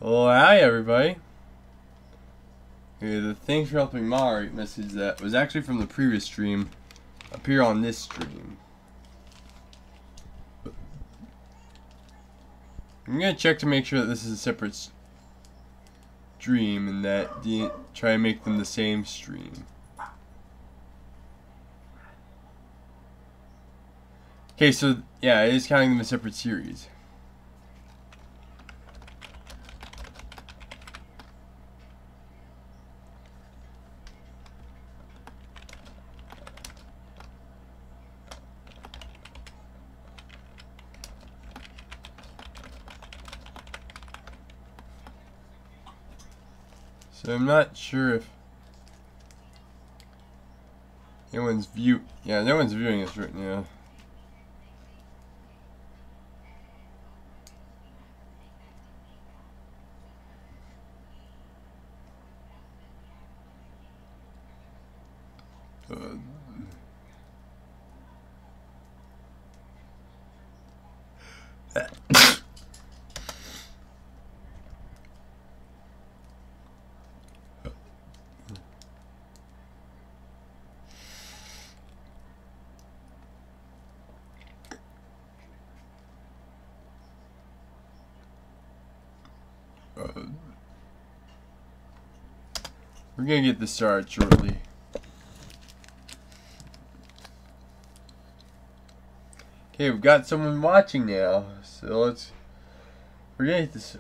Well, hi everybody. Okay, the thanks for helping Mari message that was actually from the previous stream appear on this stream. I'm gonna check to make sure that this is a separate stream and that try to make them the same stream. Okay, so yeah, it is counting them as separate series. So I'm not sure if anyone's no one's viewing this right now. We're gonna get this started shortly. Okay, we've got someone watching now, so we're gonna get this.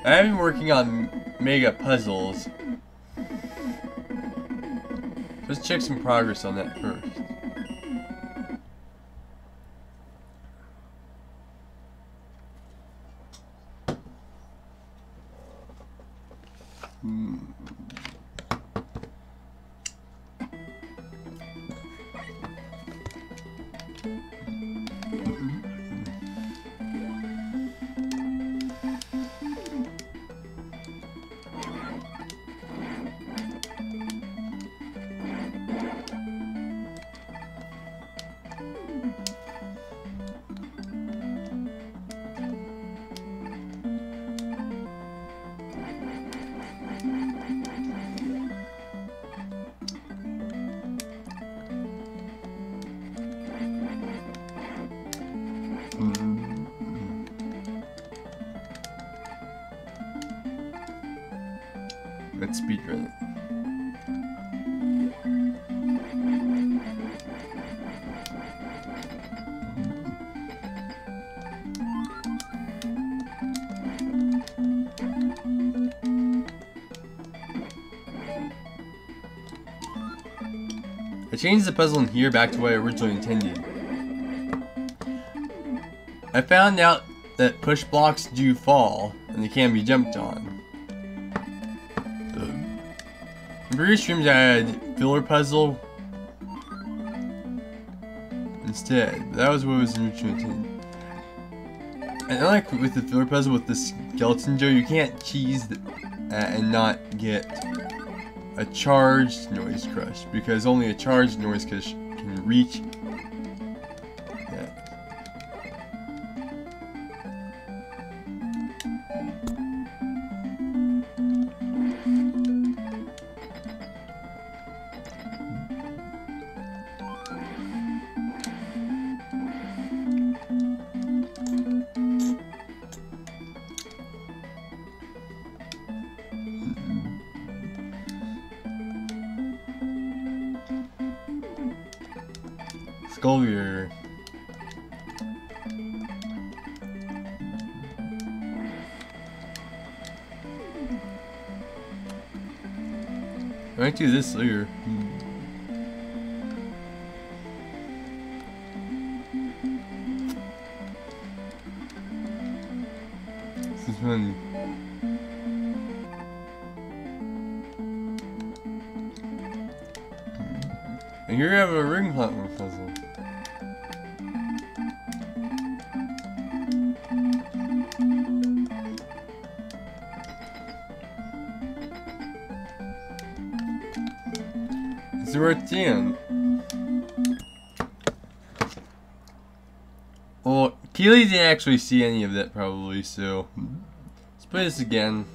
I've been working on mega puzzles. Let's check some progress on that first. Let's speedrun it. I changed the puzzle in here back to what I originally intended. I found out that push blocks do fall and they can be jumped on. In previous streams I had filler puzzle instead, but that was what was originally intended. And unlike with the filler puzzle with the skeleton Joe, you can't cheese and not get a charged noise crush, because only a charged noise crush can reach that. Sculvier. I might do this later. This one. And here you have a ring platform puzzle. So we're at the end. Well, Keely didn't actually see any of that probably, so let's play this again.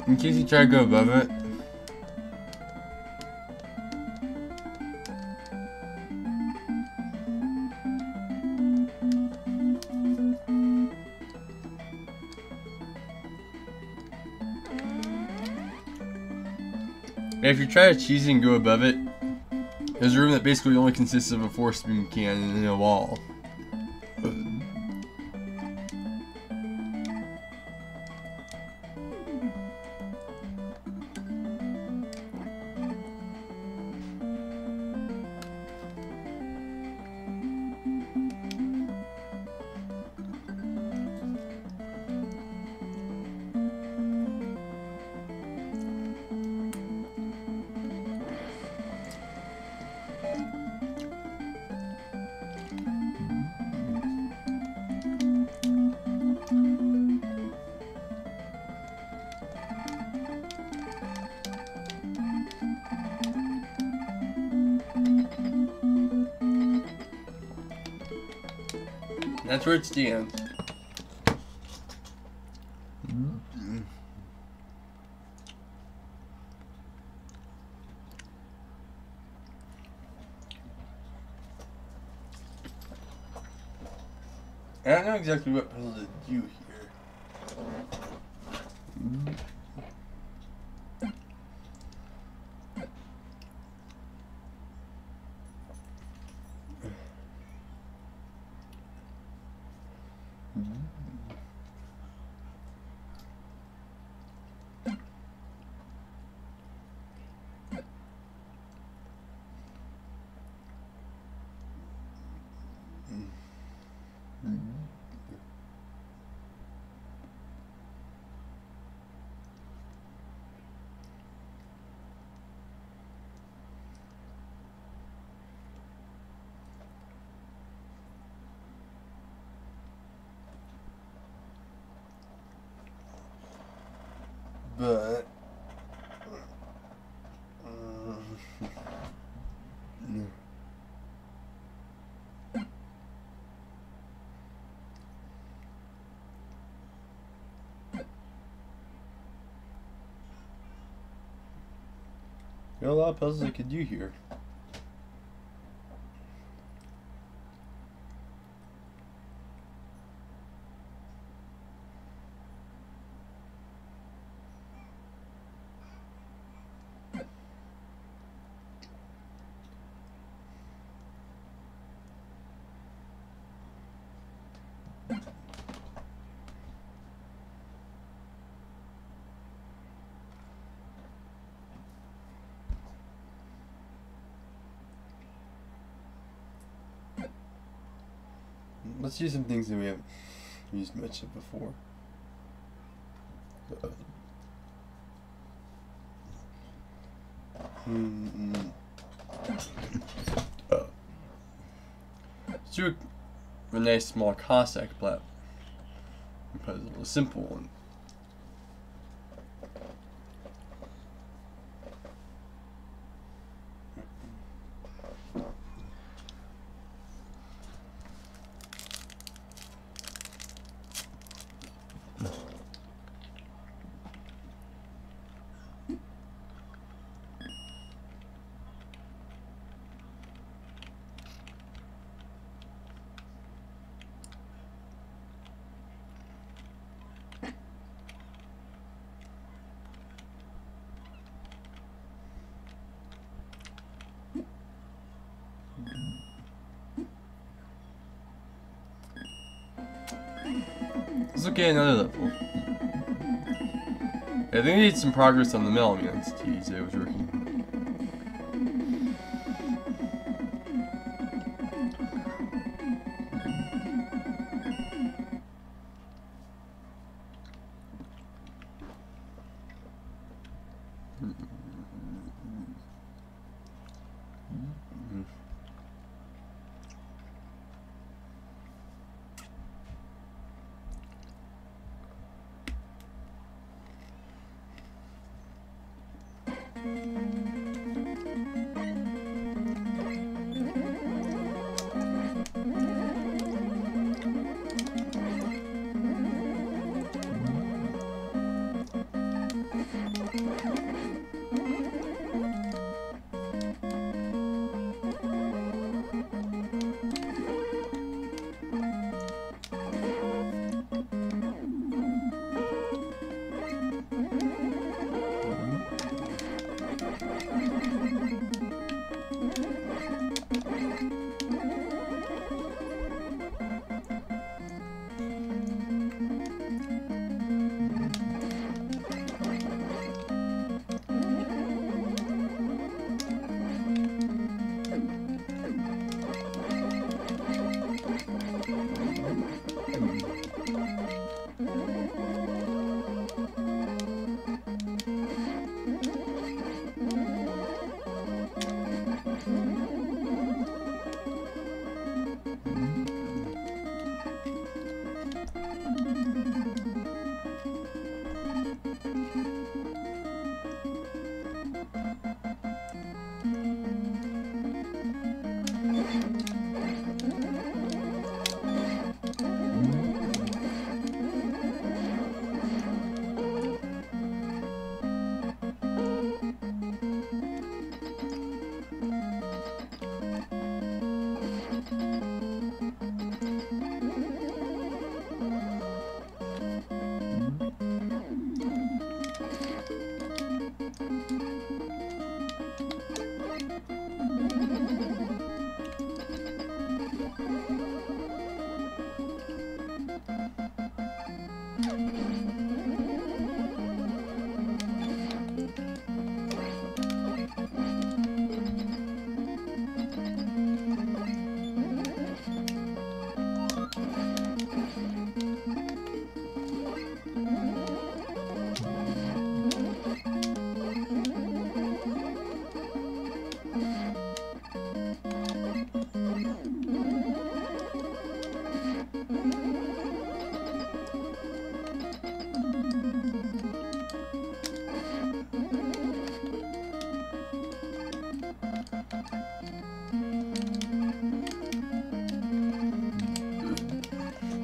In case you try to go above it. And if you try to cheese it and go above it, there's a room that basically only consists of a force beam cannon and a wall. That's where it stands. I don't know exactly what puzzle to do here. But there are a lot of puzzles I could do here. Let's use some things that we haven't used much of before. Let's do a nice small Cossack puzzle, a simple one. Let's look at another level. I think I need some progress on the Melomans keys that I was working.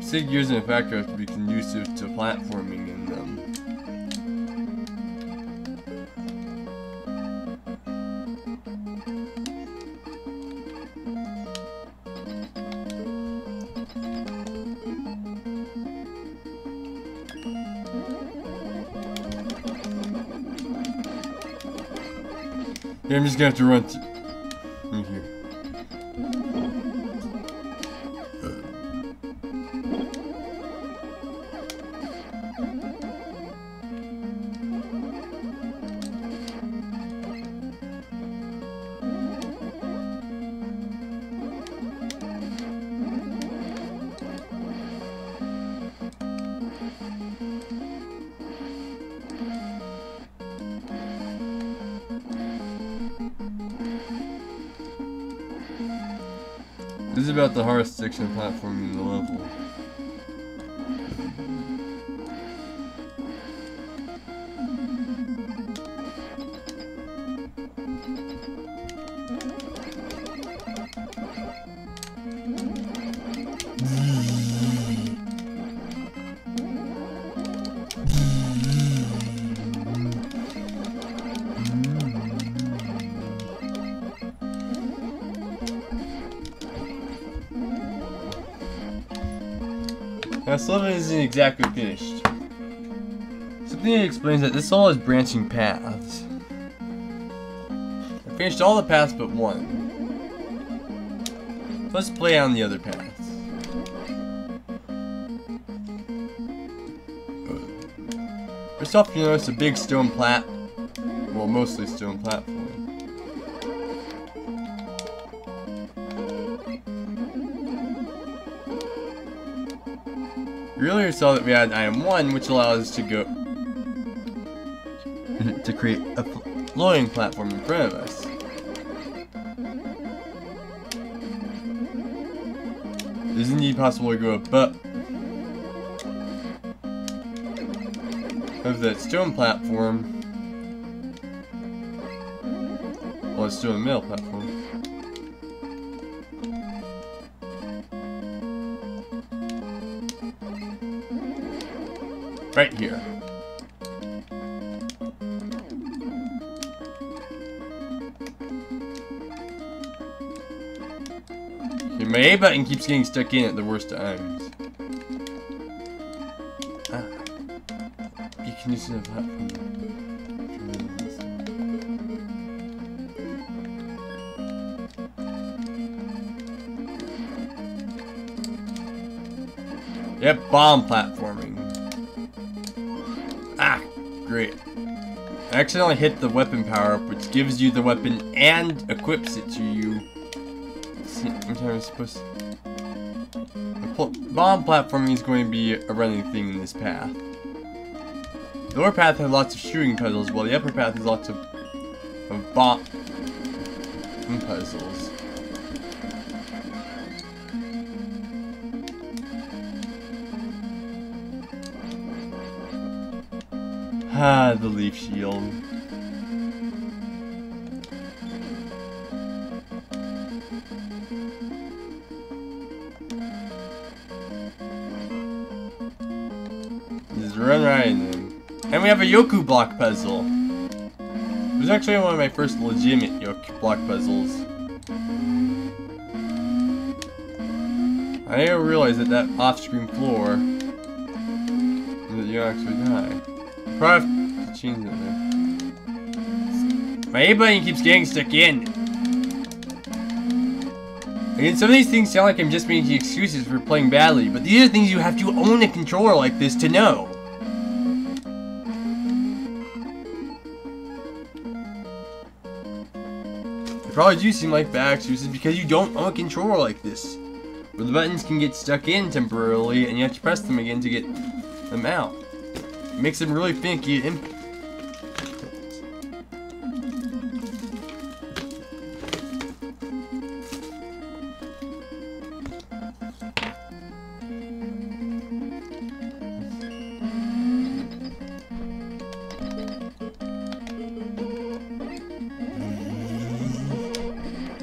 SIG gears in a factory have to be conducive to platforming in them. Yeah, I'm just gonna have to run through here. This is about the hardest section of platforming in the level. This level isn't exactly finished. Something that explains that this all has branching paths. I finished all the paths but one. Let's play on the other paths. First off, you notice a big stone well, mostly stone platform. We earlier saw that we had item 1, which allows us to go to create a floating platform in front of us. It is indeed possible to go above that stone platform. Well, it's still a middle platform. Right here. Okay, my A button keeps getting stuck in at the worst times. You can use the platform. Yep, bomb platforming. Ah, great. I accidentally hit the weapon power-up, which gives you the weapon and equips it to you. I'm supposed to... Bomb platforming is going to be a running thing in this path. The lower path has lots of shooting puzzles, while the upper path has lots of bomb puzzles. Ah, the leaf shield. Just run right in them. And we have a Yoku block puzzle. It was actually one of my first legitimate Yoku block puzzles. I didn't realize that off-screen floor that you actually die. Probably have to change it there. My A button keeps getting stuck in. Again, some of these things sound like I'm just making excuses for playing badly, but these are things you have to own a controller like this to know. They probably do seem like bad excuses because you don't own a controller like this, where the buttons can get stuck in temporarily and you have to press them again to get them out. It makes them really finicky and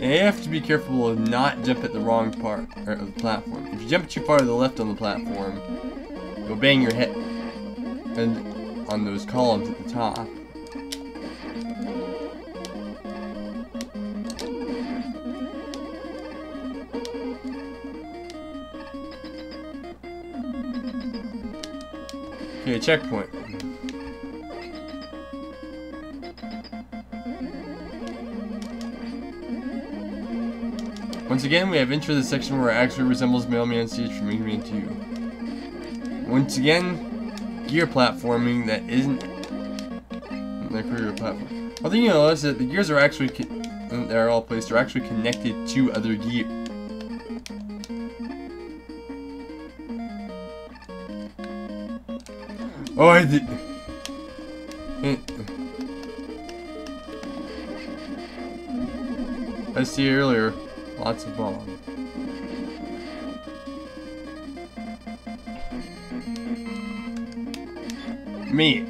you have to be careful of not jump at the wrong part of the platform. If you jump too far to the left on the platform, you'll bang your head on those columns at the top. Okay, checkpoint. Once again, we have entered the section where it actually resembles Mailman Stage from Mega Man 2. Once again, gear platforming that isn't the career platform. One thing you'll notice is that the gears are actually they're all placed are actually connected to other gears. Oh, I did. I see earlier, lots of bombs. Me.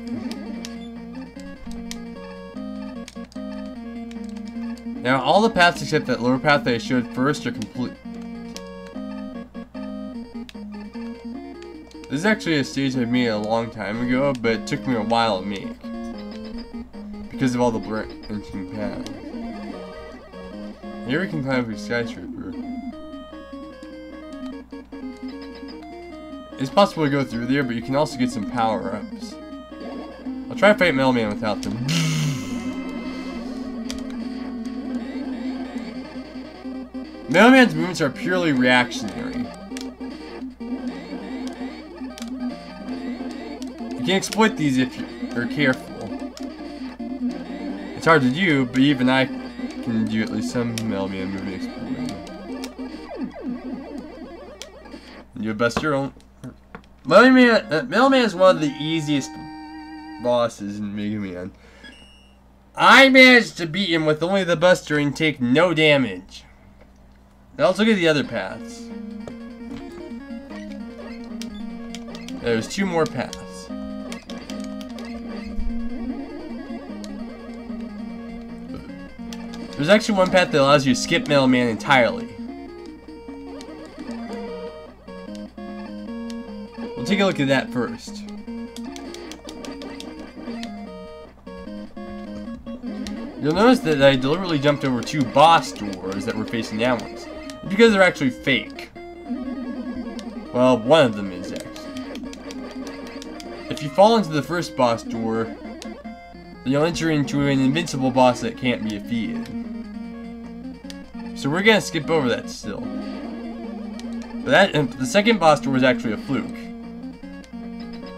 Now all the paths except that lower path that I showed first are complete. This is actually a stage I made a long time ago, but it took me a while to make. Because of all the branching paths. Here we can climb up a skyscraper. It's possible to go through there, but you can also get some power-ups. I'll try to fight Metal Man without them. Metal Man's movements are purely reactionary. You can exploit these if you're careful. It's hard to do, but even I can do at least some Metal Man movement exploiting. You best your own. Metal Man is one of the easiest bosses in Mega Man. I managed to beat him with only the Buster and take no damage. Now let's look at the other paths. There's 2 more paths. There's actually one path that allows you to skip Metal Man entirely. We'll take a look at that first. You'll notice that I deliberately jumped over 2 boss doors that were facing downwards. Because they're actually fake. Well, one of them is actually. If you fall into the first boss door, then you'll enter into an invincible boss that can't be defeated. So we're gonna skip over that still. But the second boss door is actually a fluke.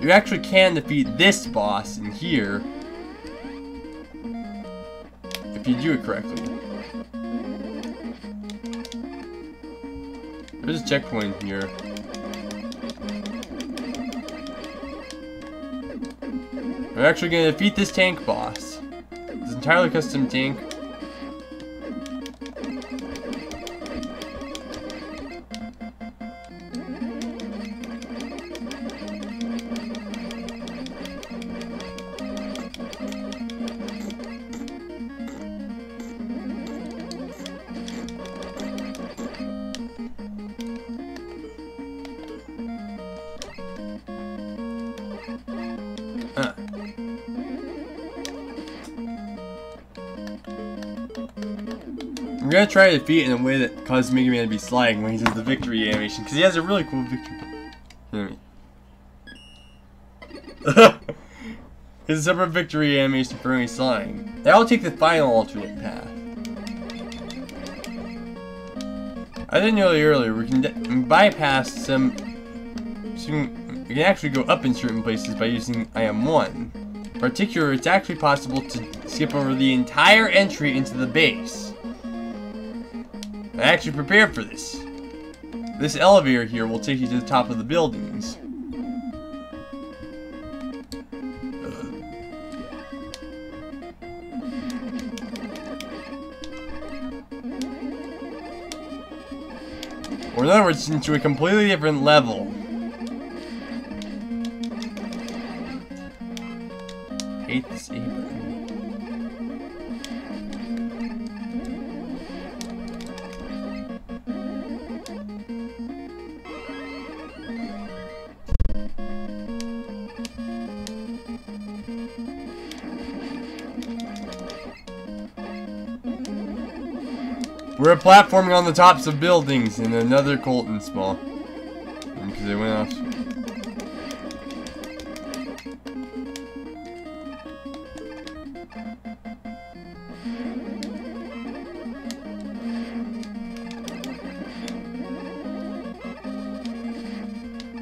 You actually can defeat this boss in here if you do it correctly. There's a checkpoint here. We're actually going to defeat this tank boss. It's an entirely custom tank. I'm gonna try to defeat it in a way that causes Mega Man to be sliding when he does the victory animation, because he has a really cool victory. It's a separate victory animation for me sliding. Now I'll take the final alternate path. I didn't know earlier, we can bypass some. We can actually go up in certain places by using IM1. In particular, it's actually possible to skip over the entire entry into the base. I actually prepared for this. This elevator here will take you to the top of the buildings. Or in other words, into a completely different level. Hate this A button. We're platforming on the tops of buildings in another Colton small. Because they went off.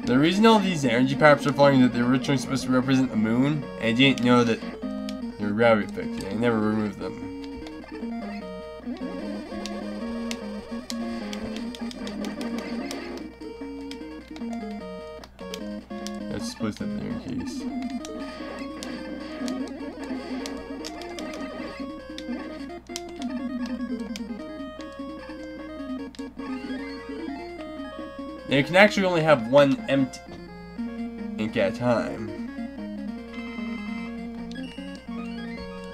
The reason all these energy pipes are falling is that they were originally supposed to represent the moon, and I didn't know that they were gravity affected. I never removed them. Let's place that there in case. And you can actually only have one empty ink at a time.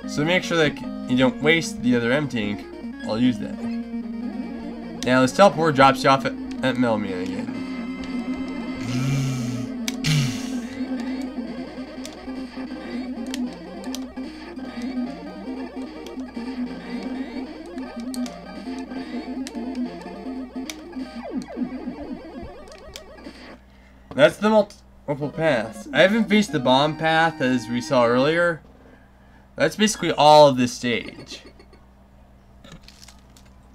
So make sure that you don't waste the other empty ink. I'll use that. Now this teleport drops you off at Metalman again. That's the multiple paths. I haven't faced the bomb path as we saw earlier. That's basically all of this stage.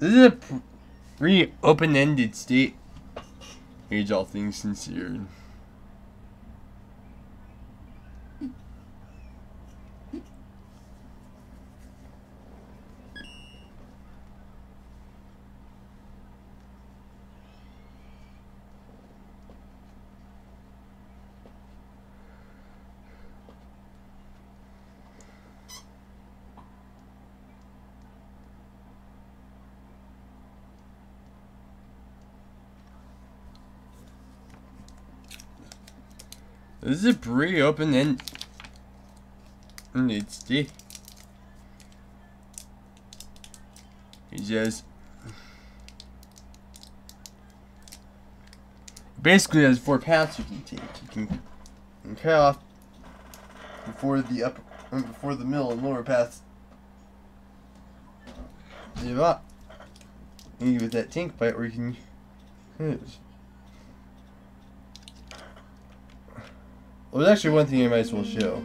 This is a pretty open-ended stage, all things considered. This is a pretty open-ended stage. You just basically has 4 paths you can take. You can cut off before the middle and lower paths give up. You with that tank bite, or you can use. Well, there's actually one thing I might as well show.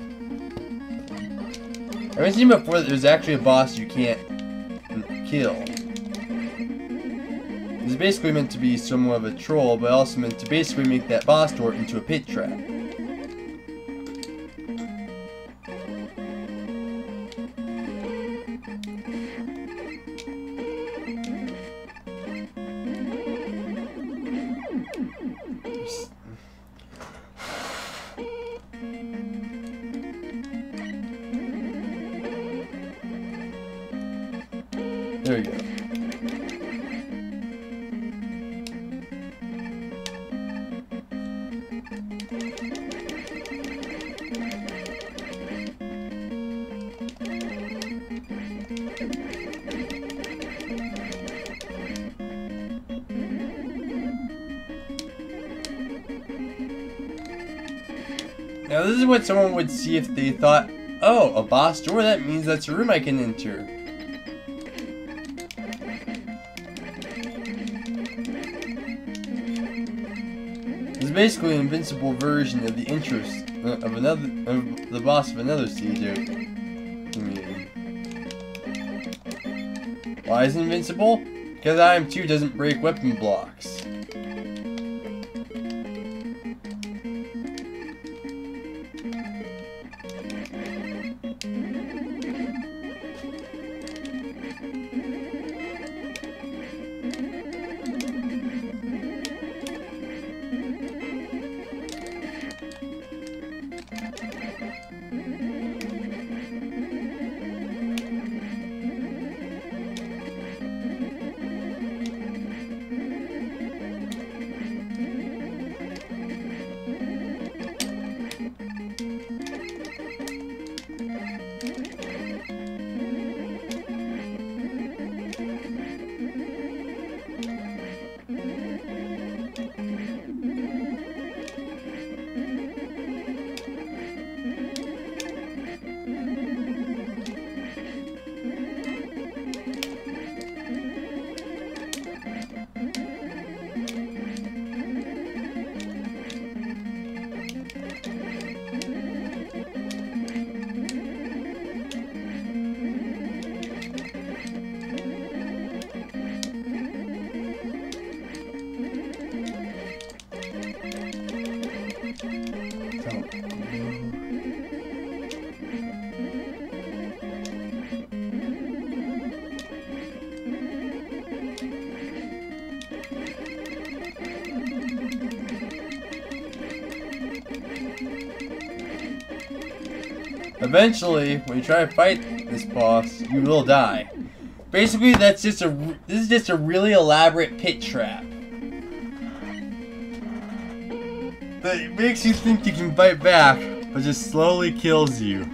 I mentioned before that there's actually a boss you can't kill. It's basically meant to be somewhat of a troll, but also meant to basically make that boss door into a pit trap. There we go. Now this is what someone would see if they thought, oh, a boss door, that means that's a room I can enter. It's basically an invincible version of the interest of the boss of another stage out. Why is it invincible? Because IM2 doesn't break weapon blocks. Eventually, when you try to fight this boss, you will die. Basically, this is just a really elaborate pit trap. that makes you think you can fight back, but just slowly kills you.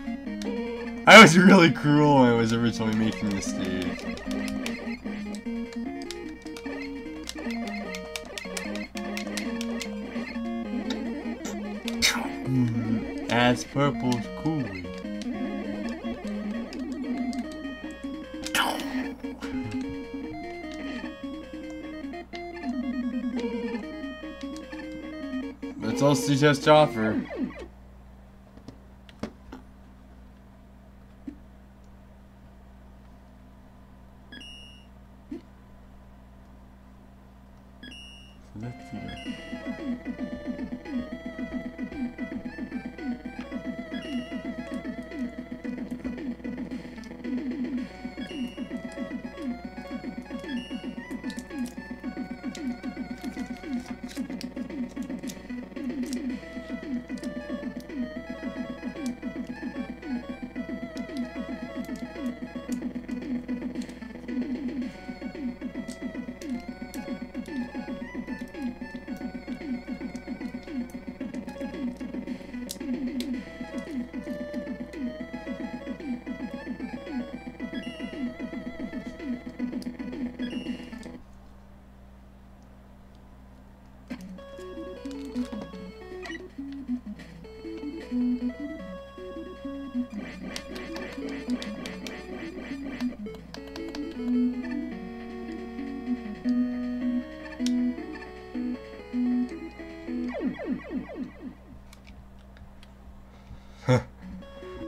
I was really cruel when I was originally making this stage. As purple's cool. That's all she has to offer. Let's see.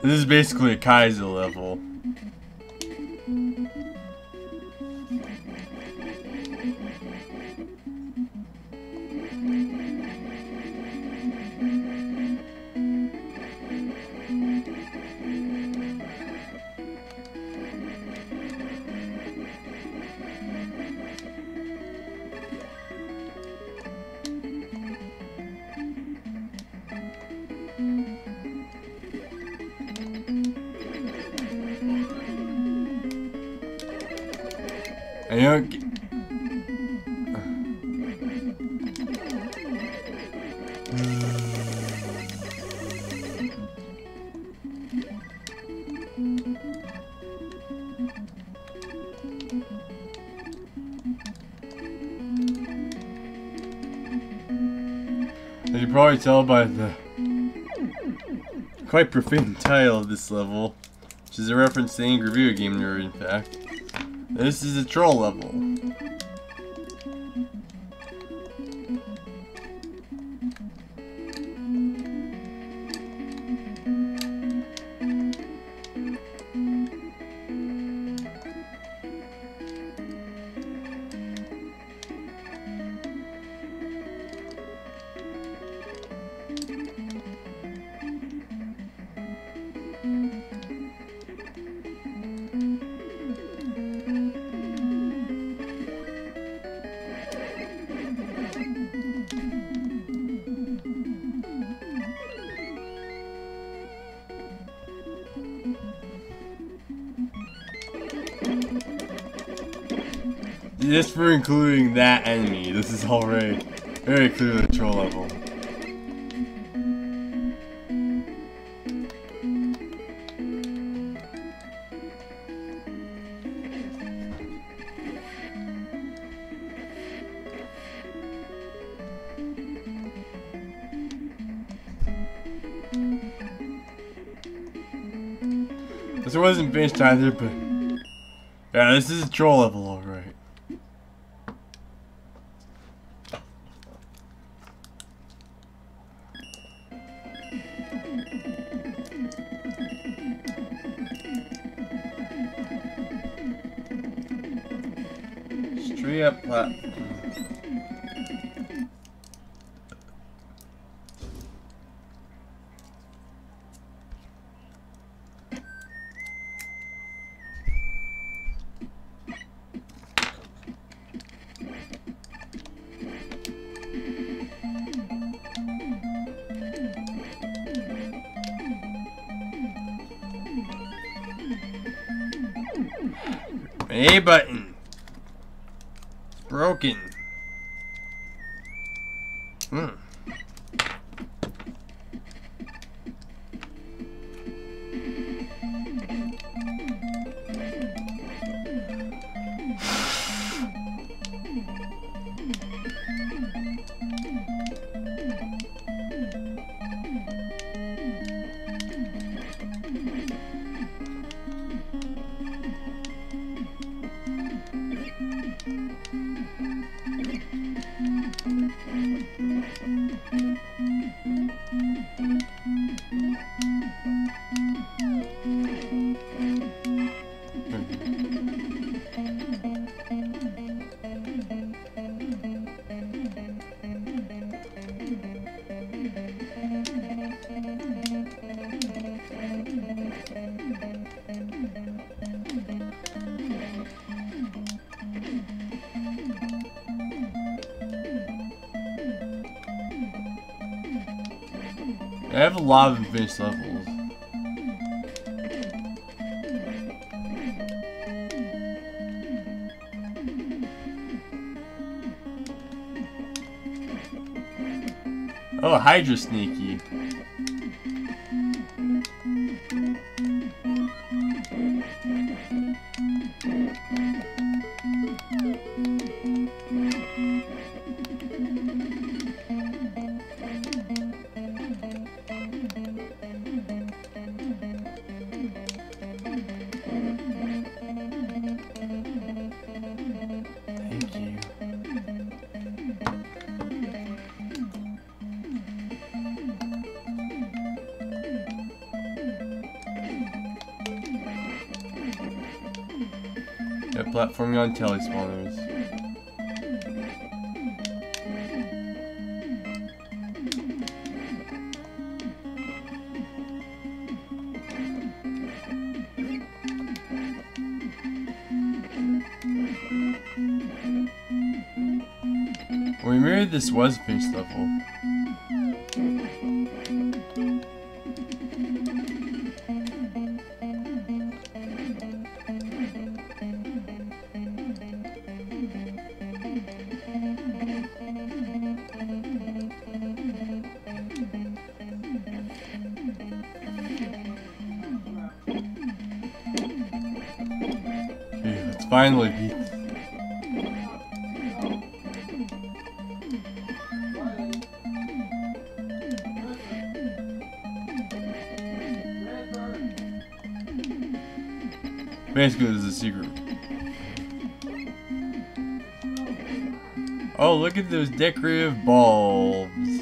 This is basically a Kaiser level. I don't get... As you probably tell by the quite profane title of this level, which is a reference to Angry Video Game Nerd, in fact. This is a troll level. Just for including that enemy, this is already very clearly a troll level. This wasn't finished either, but yeah, this is a troll level, alright. Straight up platform. A button. It's broken. I have a lot of unfinished levels. Oh, Hydra Sneaky. Thank you. Yeah, platforming on telespawners. Well, maybe this was a finished level. Okay, let's finally beat this. Basically, this is a secret. Oh, look at those decorative bulbs.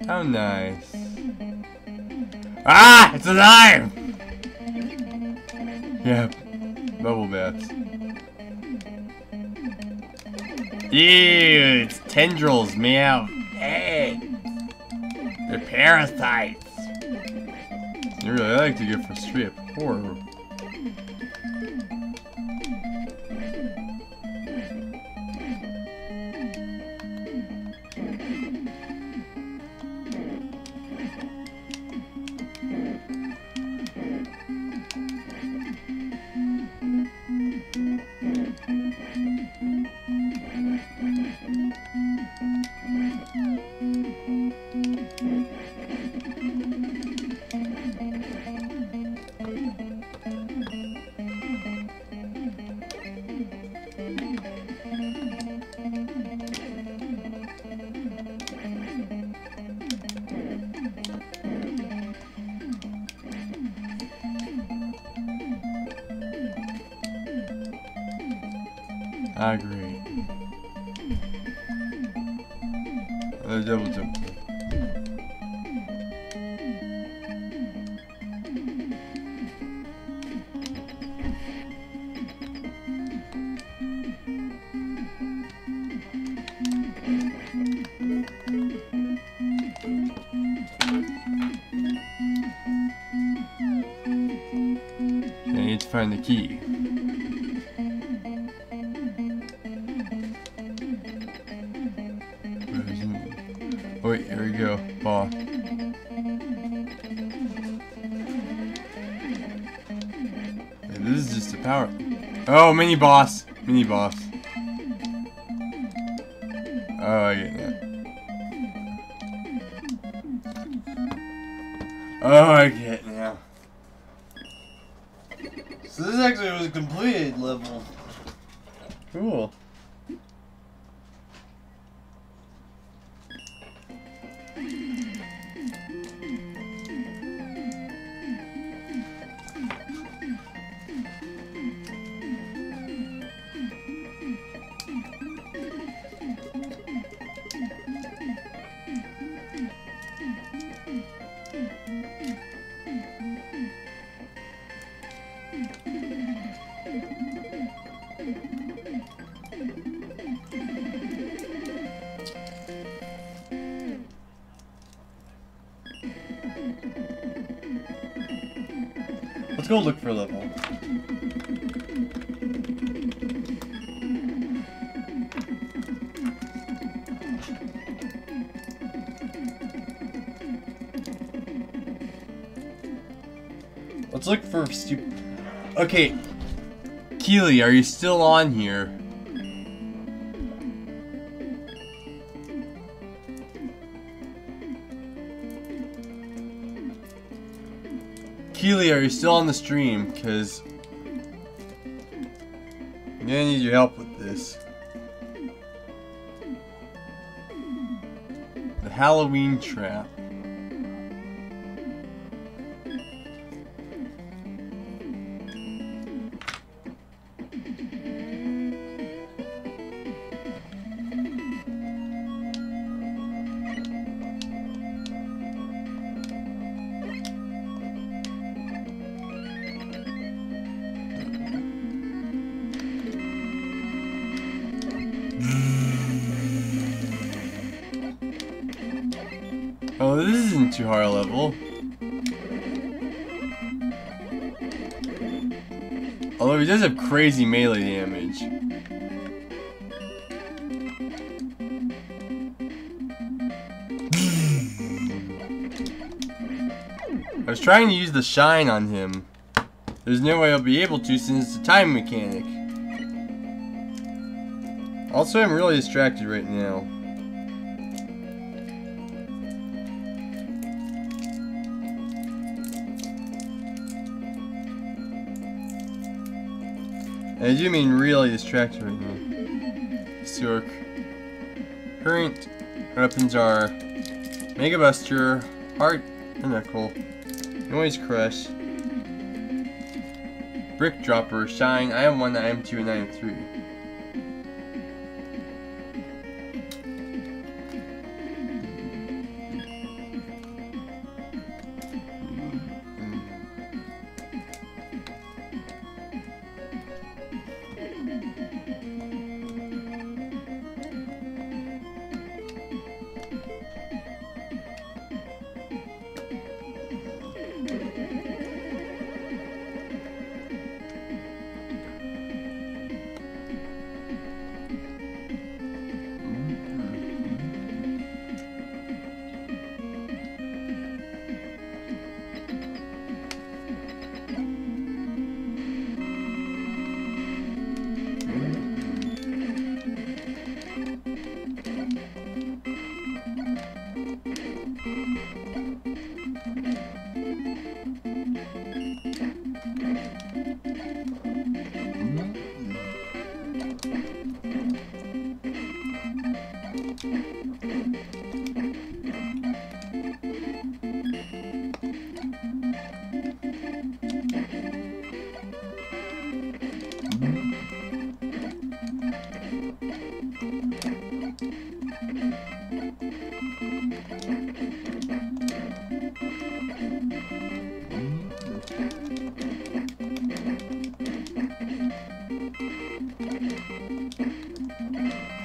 How nice. Ah! It's alive! Yep. Bubble baths. Ew, it's tendrils, meow. Hey! They're parasites. Really, I like to get for strip horror. I agree. Another double jump. I need to find the key. Oh, wait, here we go. Ball. Okay, this is just a power. Oh, mini boss. Mini boss. Oh, I get that. Oh, I get it now. So this actually was a completed level. Cool. Let's go look for a level. Let's look for Okay, Keely, are you still on here? Keely, are you still on the stream? Cause I'm gonna need your help with this. The Halloween trap. Oh, this isn't too hard a level. Although he does have crazy melee damage. I was trying to use the shine on him. There's no way I'll be able to since it's a time mechanic. Also, I'm really distracted right now. I do mean really distracted right now. So our current weapons are Mega Buster, Heart Pinnacle, Noise Crush, Brick Dropper, Shine, IM1, IM2, and IM3.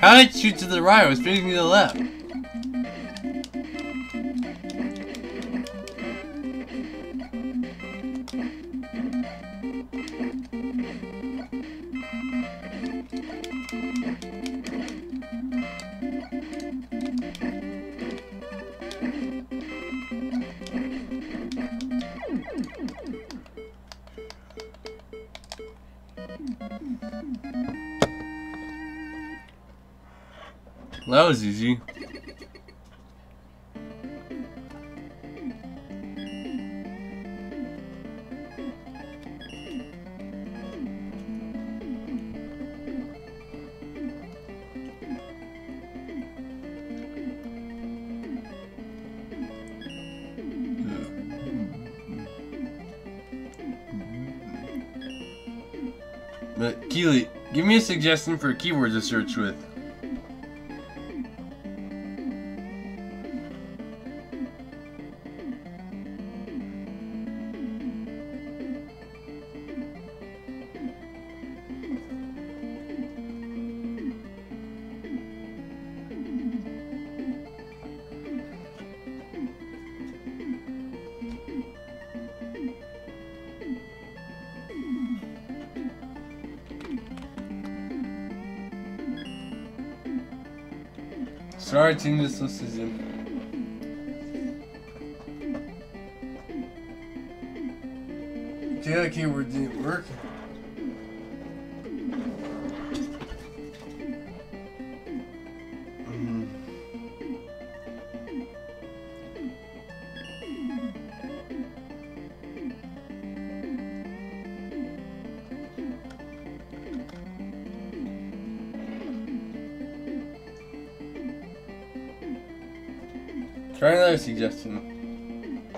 How did I shoot to the right? I was facing to the left. That was easy. But Keely, give me a suggestion for a keyword to search with. Sorry, team, this list is in. See, that keyword didn't work. Try another suggestion.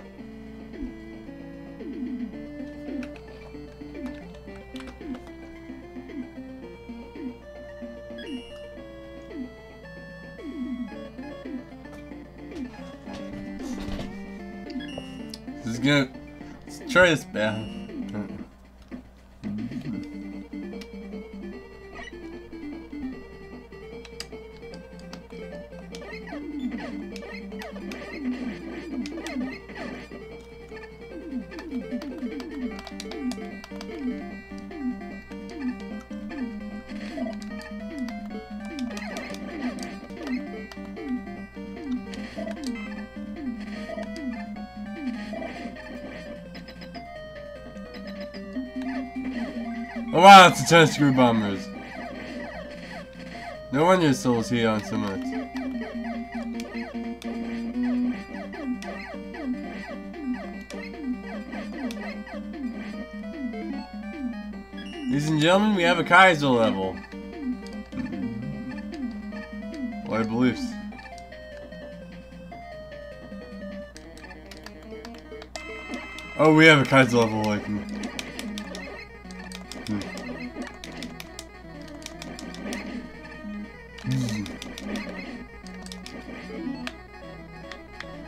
This is good. Let's try this bath. Oh wow, it's a ton of screw bombers. No wonder your souls heat on so much. Ladies and gentlemen, we have a Kaiser level. What are beliefs? Oh, we have a Kaiser level like.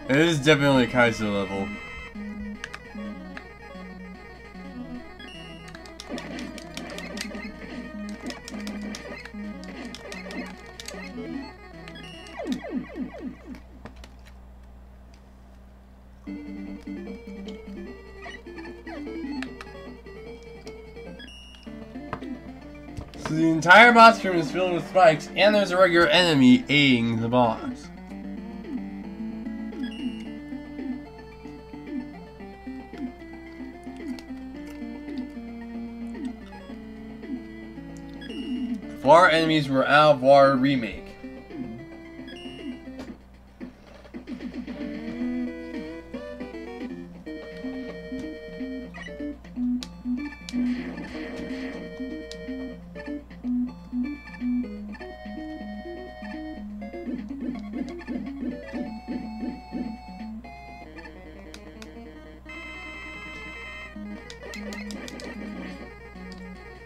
It is definitely a Kaiser level. So the entire boss room is filled with spikes, and there's a regular enemy aiding the boss. If War enemies were out of War Remake.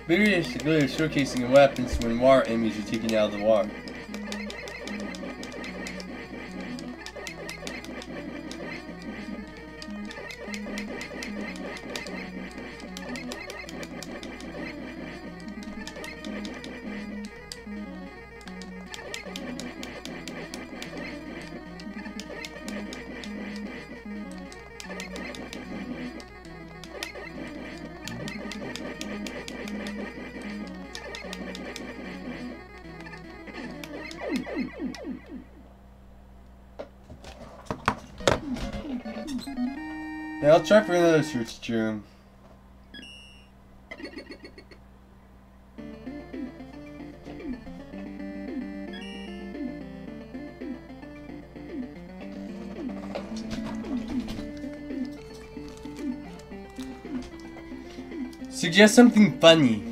Maybe they should go to showcasing weapons when War enemies are taken out of the water. Yeah, I'll try for another search room. Suggest something funny.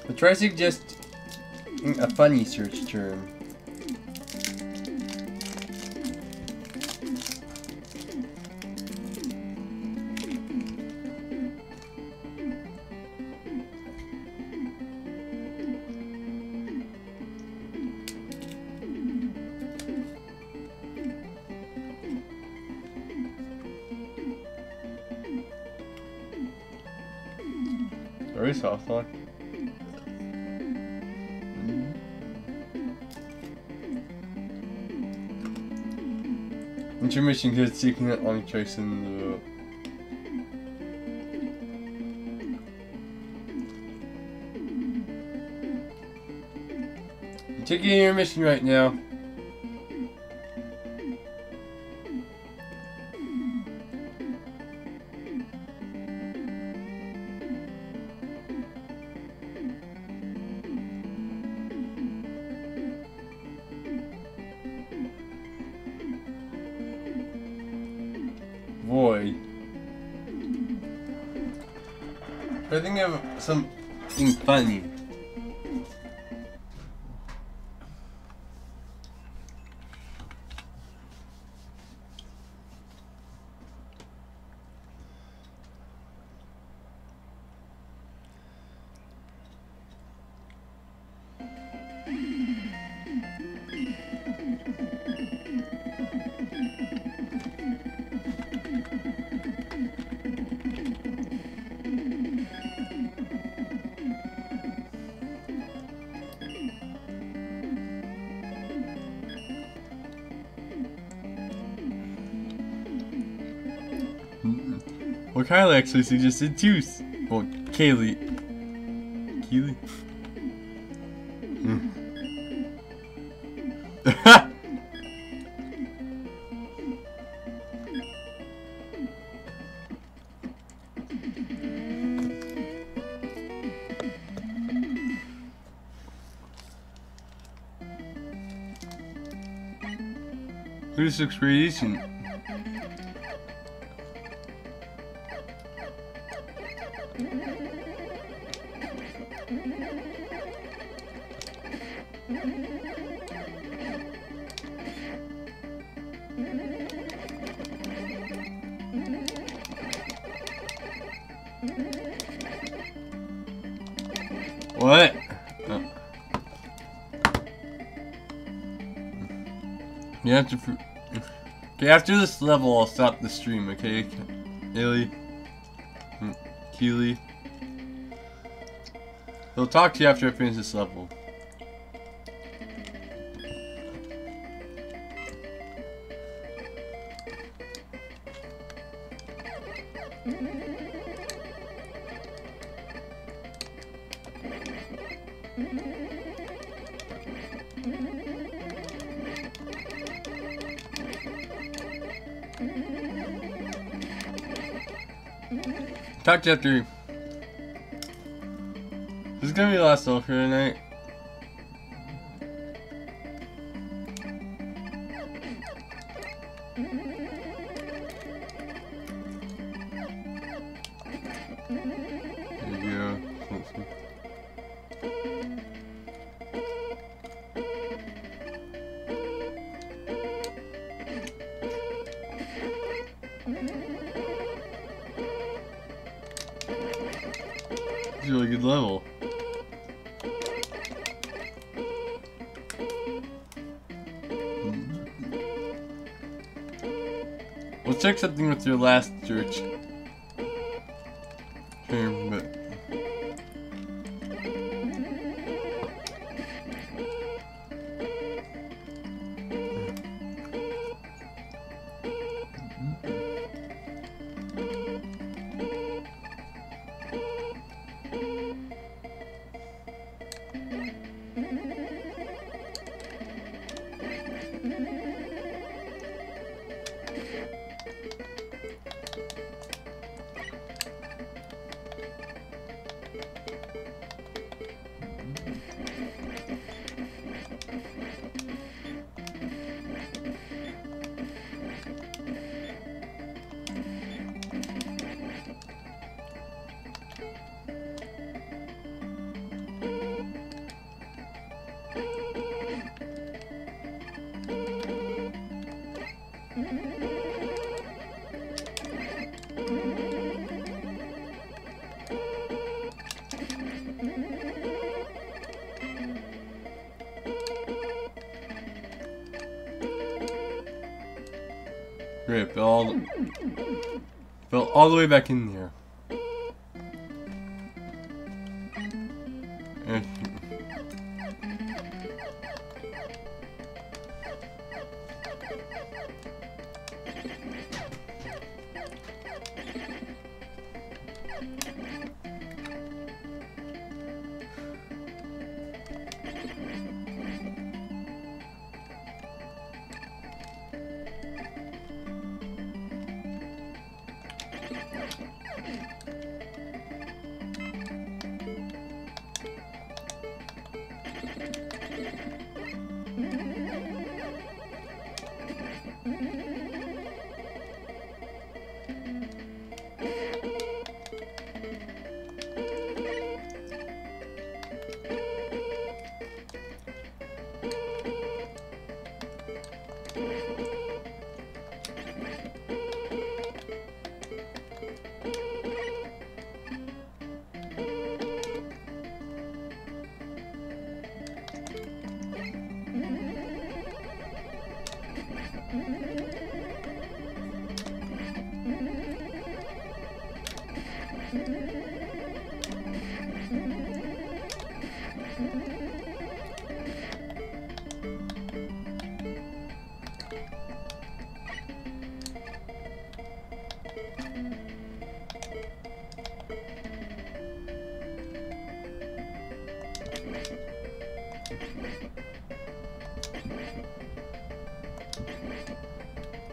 But try to suggest a funny search term. Very soft lock. Intermission good seeking that long tracks in the You're taking intermission right now. Void. I think of something funny. Well, Kyle actually suggested Juice. Well, Kaylee. Keely? Who's expedition? What? Oh. You have to. Okay, after this level, I'll stop the stream. Okay, Illy, Keely. They'll talk to you after I finish this level. Talk to you after. This is gonna be the last level for tonight. There you go. It's a really good level. Let's check something with your last church. Here, but great, fell all the way back in there.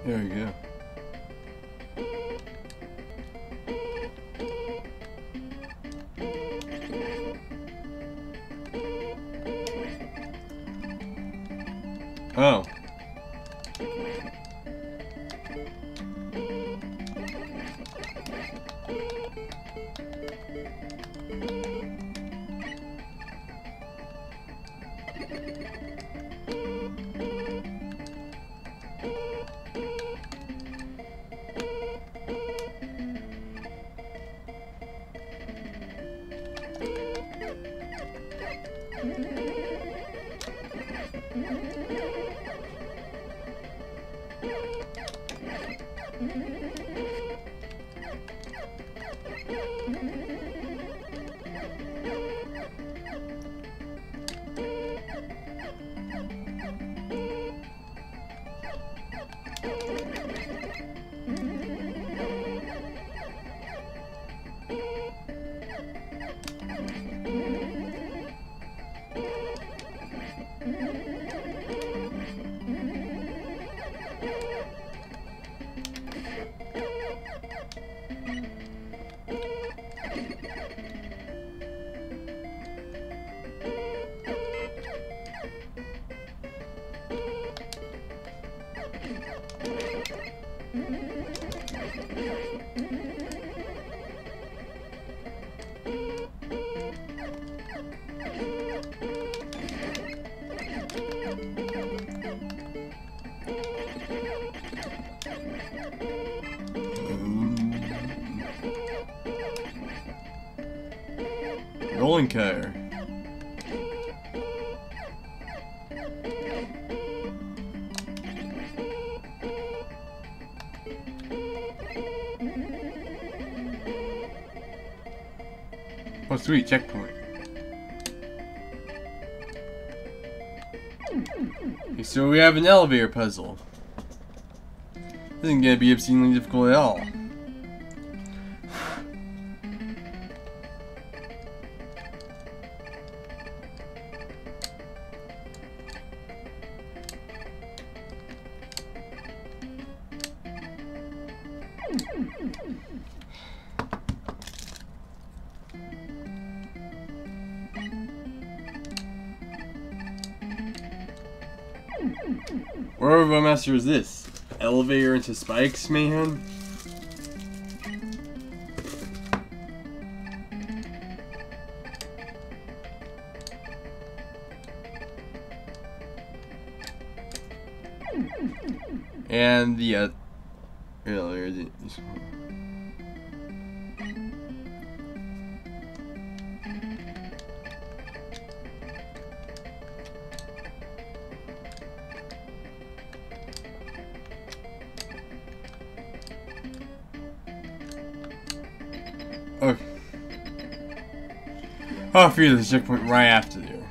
There we go. Oh. Rolling car. Oh, sweet, checkpoint. Okay, so we have an elevator puzzle. This isn't gonna be obscenely difficult at all. Where of a master is this? Elevator into spikes, man? And the elevator. Okay. Oh, I figured there's a checkpoint right after you.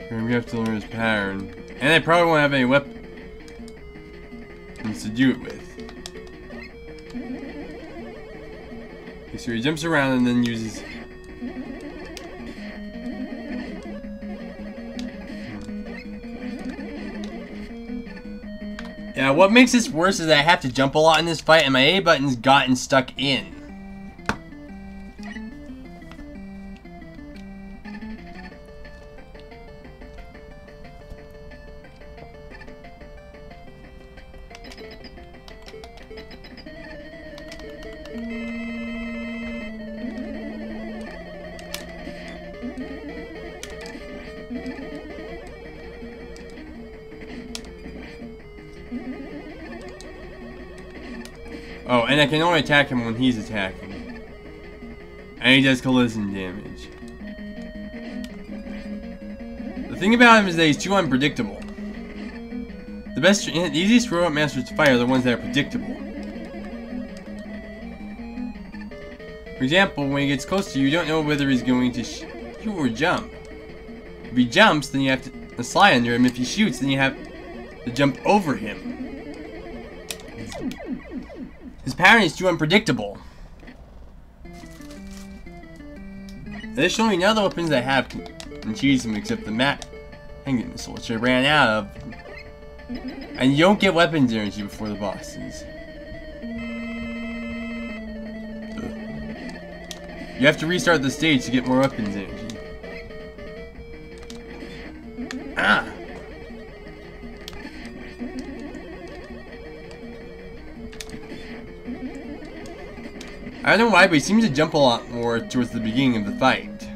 We have to learn his pattern. And I probably won't have any weapons to do it with. Okay, so he jumps around and then uses... Yeah, what makes this worse is that I have to jump a lot in this fight and my A button's gotten stuck in. Oh, and I can only attack him when he's attacking. And he does collision damage. The thing about him is that he's too unpredictable. The easiest robot masters to fight are the ones that are predictable. For example, when he gets close to you, you don't know whether he's going to shoot or jump. If he jumps, then you have to slide under him. If he shoots, then you have to jump over him. His pattern is too unpredictable. Additionally, none of the weapons I have can cheese him except the Hanging Missile, which I ran out of. And you don't get weapons energy before the bosses. You have to restart the stage to get more weapons energy. Ah! I don't know why, but he seems to jump a lot more towards the beginning of the fight.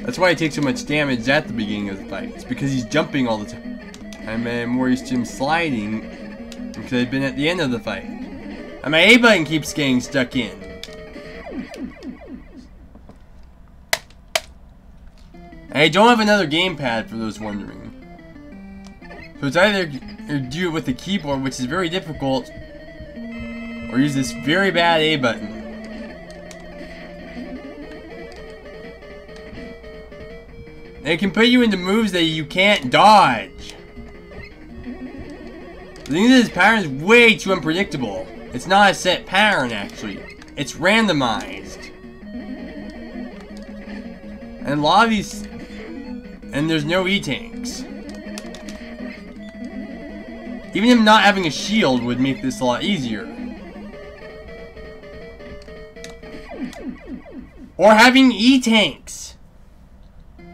That's why he takes so much damage at the beginning of the fight. It's because he's jumping all the time. I'm more used to him sliding because I've been at the end of the fight. And my A button keeps getting stuck in. And I don't have another gamepad for those wondering. So it's either do it with the keyboard, which is very difficult, or use this very bad A button. And it can put you into moves that you can't dodge. The thing is, this pattern is way too unpredictable. It's not a set pattern, actually. It's randomized. And a lot of these... And there's no E-tanks. Even him not having a shield would make this a lot easier. Or having E-tanks!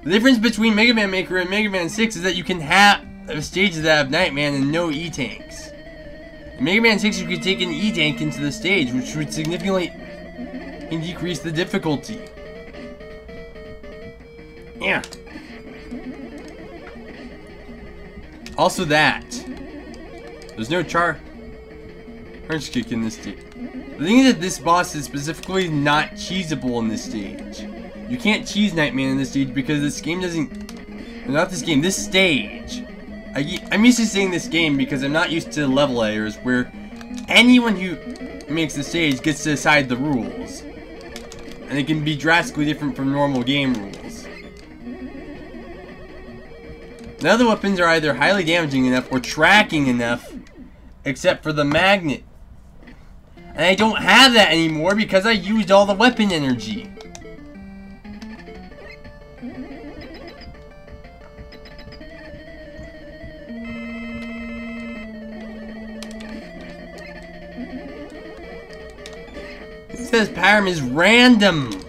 The difference between Mega Man Maker and Mega Man 6 is that you can have stages that have Nightman and no E-tanks. In Mega Man 6 you could take an E-tank into the stage, which would significantly decrease the difficulty. Yeah. Also that. There's no charge kick in this stage. The thing is that this boss is specifically not cheesable in this stage. You can't cheese Nightman in this stage because this game doesn't... Not this game, this stage. I'm used to saying this game because I'm not used to level editors where anyone who makes the stage gets to decide the rules. And it can be drastically different from normal game rules. None of the weapons are either highly damaging enough or tracking enough, except for the magnet. And I don't have that anymore because I used all the weapon energy. It says Pyram is random.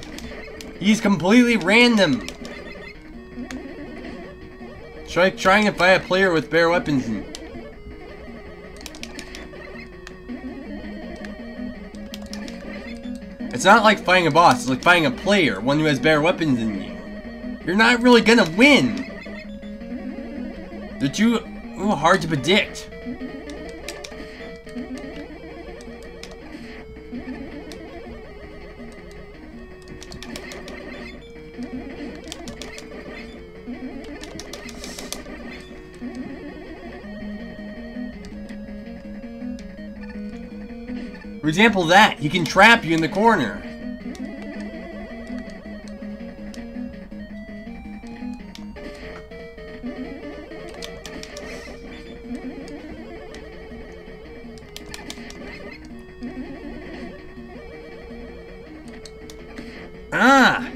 He's completely random. It's like trying to fight a player with bare weapons. It's not like fighting a boss, it's like fighting a player, one who has bare weapons than you. You're not really gonna win. They're too hard to predict. For example, that. He can trap you in the corner. Ah!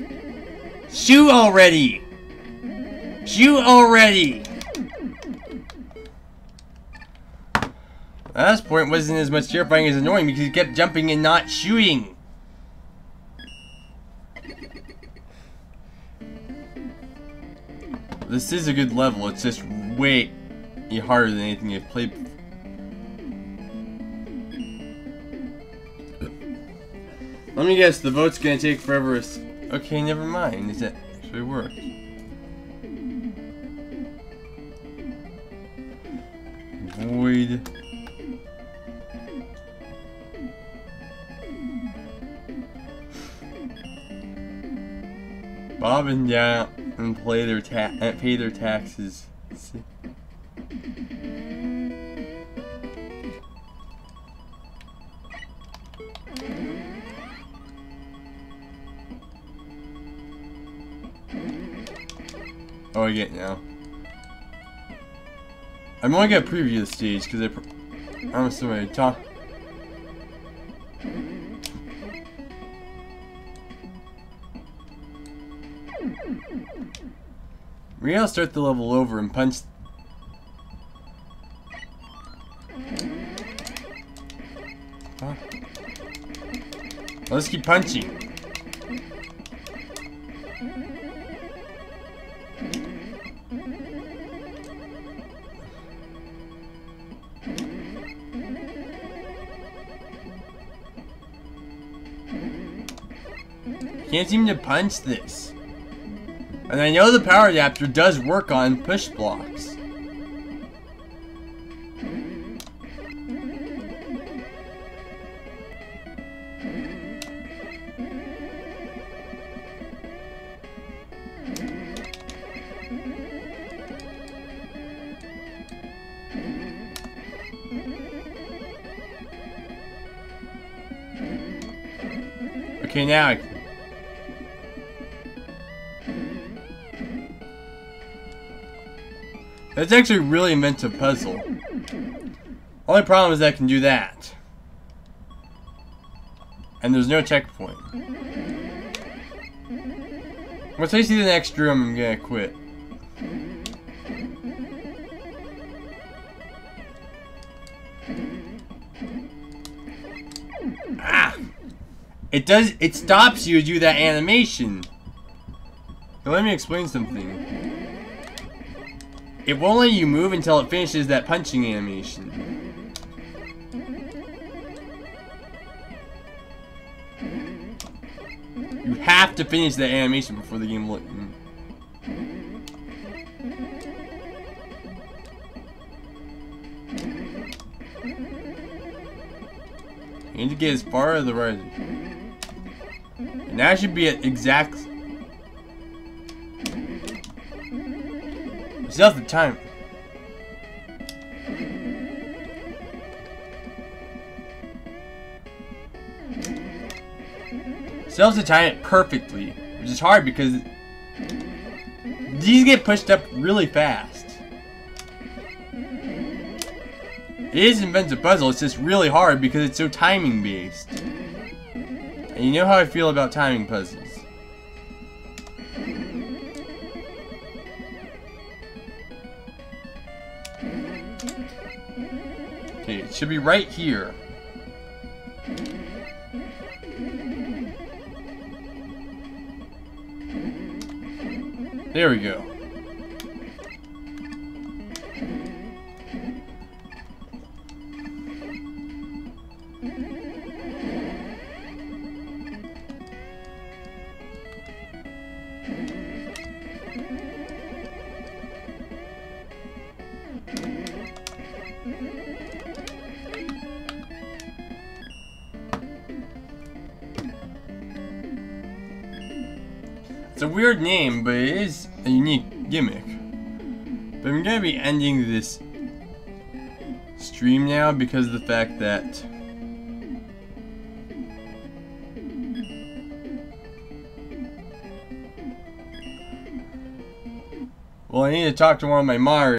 Shoot already! Shoot already! At this point, it wasn't as much terrifying as annoying because he kept jumping and not shooting. This is a good level, it's just way harder than anything I've played before. Let me guess, the vote's gonna take forever. Okay, never mind. It actually worked. Void. Bob and down and pay their taxes. Oh, I get it now. I'm only gonna preview the stage because I'm still ready to talk. Maybe I'll start the level over and punch. Huh? Let's keep punching. Can't seem to punch this. And I know the power adapter does work on push blocks. Okay, now that's actually a really inventive puzzle. Only problem is that I can do that. And there's no checkpoint. Once I see the next room, I'm gonna quit. Ah! It stops you to do that animation. Now let me explain something. It won't let you move until it finishes that punching animation. You have to finish that animation before the game will let you. You need to get as far to the right. And that should be at exact. Still have the time. Still have to time it perfectly, which is hard because these get pushed up really fast. It is an inventive puzzle, it's just really hard because it's so timing based. And you know how I feel about timing puzzles. Okay, it should be right here. There we go. It's a weird name, but it is a unique gimmick. But I'm gonna be ending this stream now because of the fact that well, I need to talk to one of my moderators.